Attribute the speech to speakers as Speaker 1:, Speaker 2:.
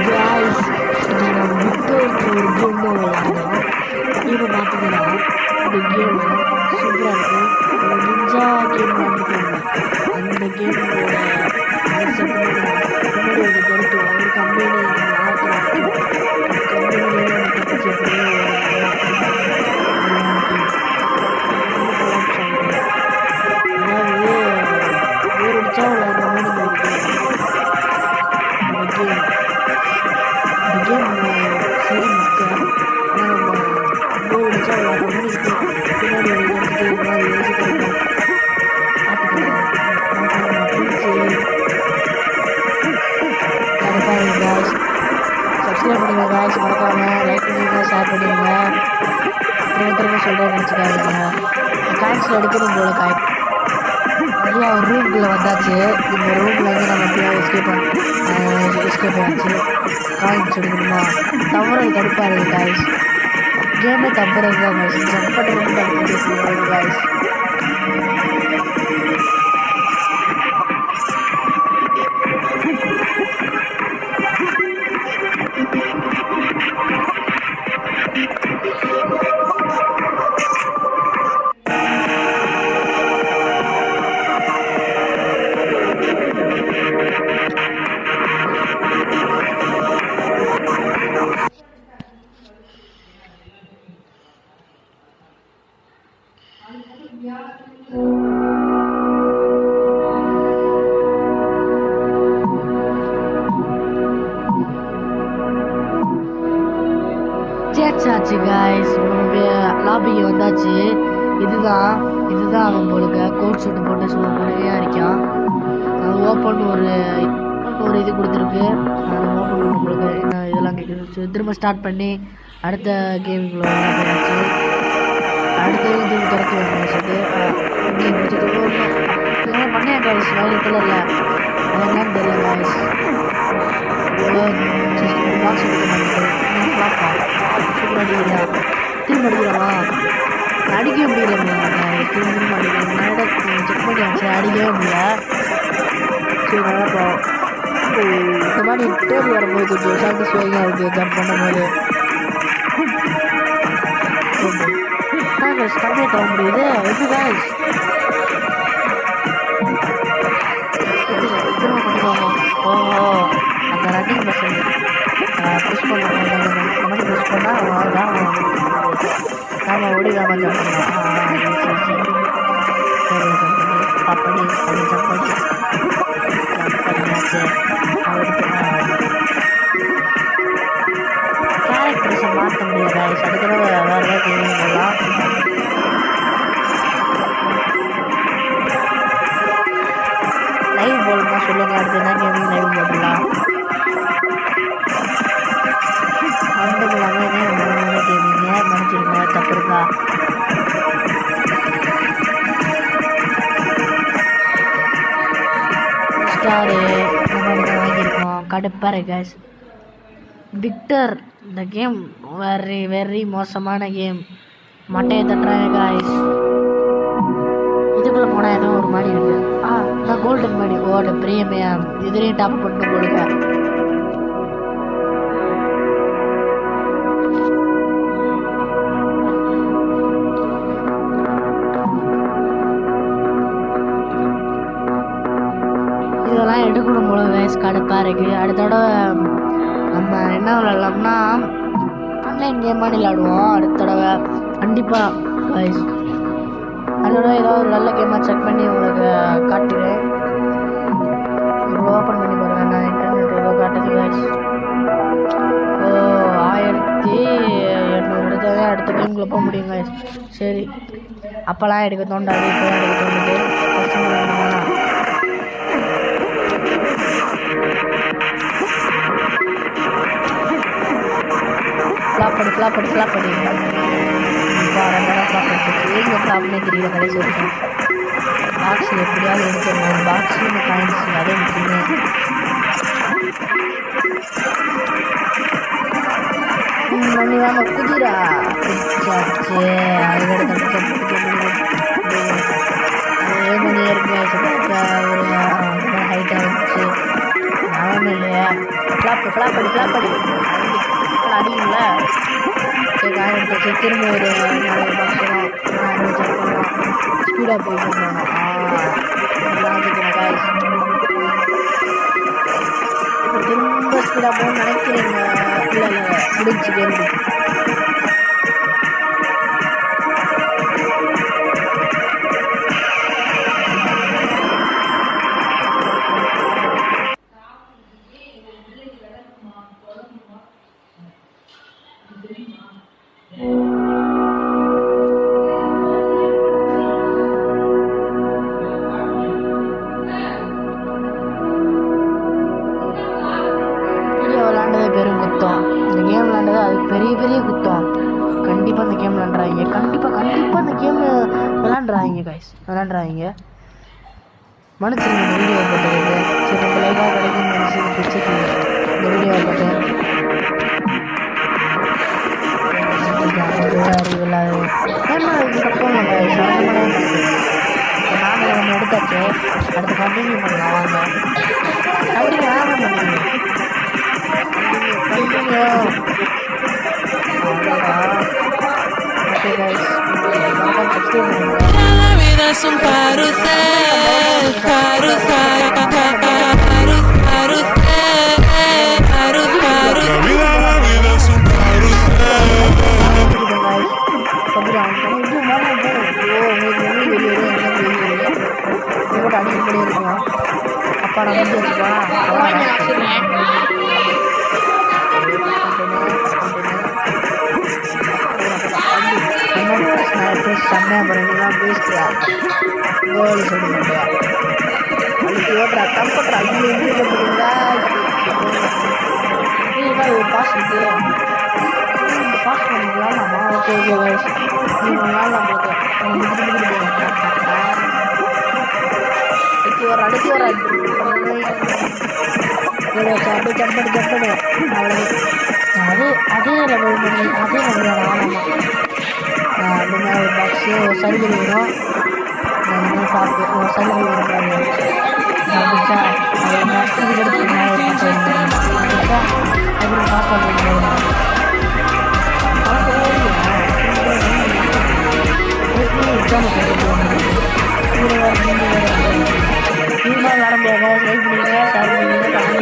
Speaker 1: guys, நான் விக்டருக்கு ஒரு game தான் விளையாடணும். இப்போ பார்த்தீங்கன்னா இந்த கேம் சூப்பராக இருக்கும். ஒரு நிஞ்சா கேம் விளையாண்டுருக்கோங்க. அந்த கேமோட கான்செப்ட் முன்னாடி ஒரு கருத்து ஒரு கம்பெனி நம்ம ஆக்கிறோம். கம்பெனியில் நம்ம தப்பிச்சு எப்படியோ அதாவது ஒரு அடிச்சா விளையாடுற மாதிரி இந்த கேம் சரி மக்கள் ஆனால் நம்ம போர் அடிச்சா விளையாடுற மாதிரி இருக்கும். பின்னாடி வந்துட்டு மாதிரி யோசிக்கிறோம். சப்ஸ்கிரைப் பண்ணுங்கள் காய்ஸ், மறக்காம லைக் பண்ணுங்க, ஷேர் பண்ணுங்க. திரும்ப சொல்கிறேன் நினச்சிக்காதீங்க. காய்ச்சில் எடுக்கணும் போல காய் நிறையா ஒரு ரூம்குள்ளே வந்தாச்சு. இந்த ரூமில் வந்து நம்ம எப்படியா எஸ்கேப் ஆச்சு. காய்ச்சி எடுக்கணுமா தவறு தடுப்பாக இருக்குது காய்ஸ். கேமே தப்புறது தான் காய்ஸ். ஜம்ப் பண்ணுறது தடுப்பு காய்ஸ். சேச்சாச்சு காய்ஸ், நம்மளுடைய லாபிக்கு வந்தாச்சு. இதுதான் அவன் போலுக்க கோட் ஷூட்டு போட்டு சும்மா முறையாக இருக்கான். ஓப்பன் ஒரு இது கொடுத்துருக்கு. ஓப்பன் பண்ண உங்களுக்கு என்ன இதெல்லாம் கேட்குது. திரும்ப ஸ்டார்ட் பண்ணி அடுத்த கேமுக்குள்ள போயாச்சு. அடுத்த இது திறத்து வந்தாச்சு. இதெல்லாம் பண்ணியா காய்ஸ். வயலத்தில் இல்லை அதெல்லாம் தெரியல காய்ஸ். பாக்ஸ் எடுக்க மாட்டேங்குது. அடிக்கிறா திரும்ப அடிக்கிறவா அடிக்கவே முடியல. திரும்ப அடிக்கிறேன் செக் பண்ணியாச்சு. அடிக்கவே முடியல. சரி நல்லா போகும். இந்த மாதிரி டேபிள் வரும்போது கொஞ்சம் சாட்டிஸ்ஃபைங்காக இருக்குது. ஜம்ப் பண்ணும்போது கம்ப்ளீட் ஆக முடியுது. எப்படி காய்ஸ் திரும்ப பண்ணிக்கோங்க. ஓஹோ அந்த ரன்னிங் பஸ்ஸு புஷ் பண்ணலாம். புஷ் பண்ணால் நாம் ஓடி ஜம்ப் பண்ணலாம். அப்படி ஜம்ப் பண்ணியாச்சு. கேரக்டர்ஸை மாற்ற முடியாது. அதுக்கு வேறு ஏதாவது கேமிங் போடலாம். லைவ் போடணும்னா சொல்லுங்கள். அடுத்து என்ன கேமிங் லைவ் போடலாம். கேமிங்க மன்னிச்சிருங்க, தப்பு இருக்கா? ஸ்டாரு இந்த மாதிரி தான் வாங்கியிருக்கோம். கடுப்பாக இருக்கு காய்ஸ். விக்டர் இந்த கேம் வெரி மோசமான கேம். மட்டையை தட்டுறாங்க காய்ஸ். இதுக்குள்ளே போனால் ஏதோ ஒரு மாதிரி இருக்குது. நான் கோல்டன் மணி ஓட பிரீமியம் இதுலேயும் டாப் பண்ணி கொடுங்க. இதெல்லாம் எடுக்கணும் போல வயசு கடுப்பாக இருக்குது. அடுத்தோட நம்ம என்ன விளாட்லாம்னா ஆன்லைன் கேம் மாதிரி விளாடுவோம். அடுத்த தடவை கண்டிப்பாக வயசு அதோட ஏதோ ஒரு நல்ல கேமாக செக் பண்ணி உங்களுக்கு காட்டுறேன். ஓப்பன் பண்ணி பாருங்கள். நான் இன்டர்நெட் ஏதோ காட்டுது வயசு. 1800 எடுத்தால் தான் அடுத்த கேமுக்குள்ளே போக முடியும் வயசு. சரி அப்போல்லாம் எடுக்க தோண்டாது, இப்போ எடுக்க தோணுது. ஃப்ளாப் பண்ணி எங்கே ஃப்ளாப்னே தெரியல. கடைசி வரைக்கும் பாக்ஸ் எப்படியாவது எடுத்துடணும். பாக்ஸு இந்த காயின்ஸ் அதே முக்கியமே. மணி வாங்க குதிரா பிடிச்சாச்சு. அதோட அதே மணி இருக்கு. ஒரு ஹைட்டாக இருந்துச்சு. நானும் இல்லையா ஃப்ளாப் அடி அடிக்கும்ல. சரி கார் எடுத்தாச்சு. திரும்ப ஒரு 4 பாக்ஸ் வரும். ஜம்ப் பண்ணலாம். ஸ்பீடாக போய் பண்ணணும். காய்ஸ் இப்போ திரும்ப ஸ்பீடாக போகணும்னு நினைக்கிறேங்க. இல்லை முடிஞ்சு கேள்வி. பெரும் குத்தம். இந்த கேம் விளாண்டது அதுக்கு பெரிய குத்தம். கண்டிப்பாக இந்த கேம் விளாண்டுறாங்க. கண்டிப்பாக இந்த கேம் விளாண்டுறாங்க கைஸ். விளாண்டுறாங்க. மனுச்சுங்க இந்த வீடியோ போட்டதுக்கு. சரி நம்ம லைவாக கிடைக்கும் மனுஷன் பிடிச்சிருக்கு இந்த வீடியோ போட்டு. போகணும் கைஸ். நாங்கள் ஒன்று எடுத்தாச்சு. அடுத்து கண்டினியூ பண்ணலாம். வாங்க கண்டினியூ ஆக பண்ணுங்க.
Speaker 2: La vida es un carrusel, carrusel, carrusel, carrusel. La vida es un carrusel.
Speaker 1: அப்பா நான் வந்து செம்மையா போறீங்கலாம் பேசுறியா கோலி சொல்லி மாட்டியா அதுக்கு ஓட்டுறா தம்பட்றா இங்கே இங்கே போட்டுங்களா ஒரு பாஸ் இருக்கு. இந்த பாஸ் பண்ணிக்கலாமா? ஓகே வயசு நாள் நம்மளுக்கு ஒரு அடுத்து ஒரு அப்படியே ஜம்படு அவ்வளோ அதே லெவல் பண்ணி அதே லெவல் ஆமாம். அந்த மாதிரி ஒரு பாக்ஸு ஒரு சர்வீஸ் வரும். சாப்பிட்டு ஒரு சர்வீஸ் வரும். அப்படிச்சா இது எடுத்து அப்படிச்சா அப்புறம் காசு பண்ணுவோம். எக்ஸாம் நீங்களும் வர முடியாத லைக் பண்ணுங்க, ஷேர் பண்ணுங்க.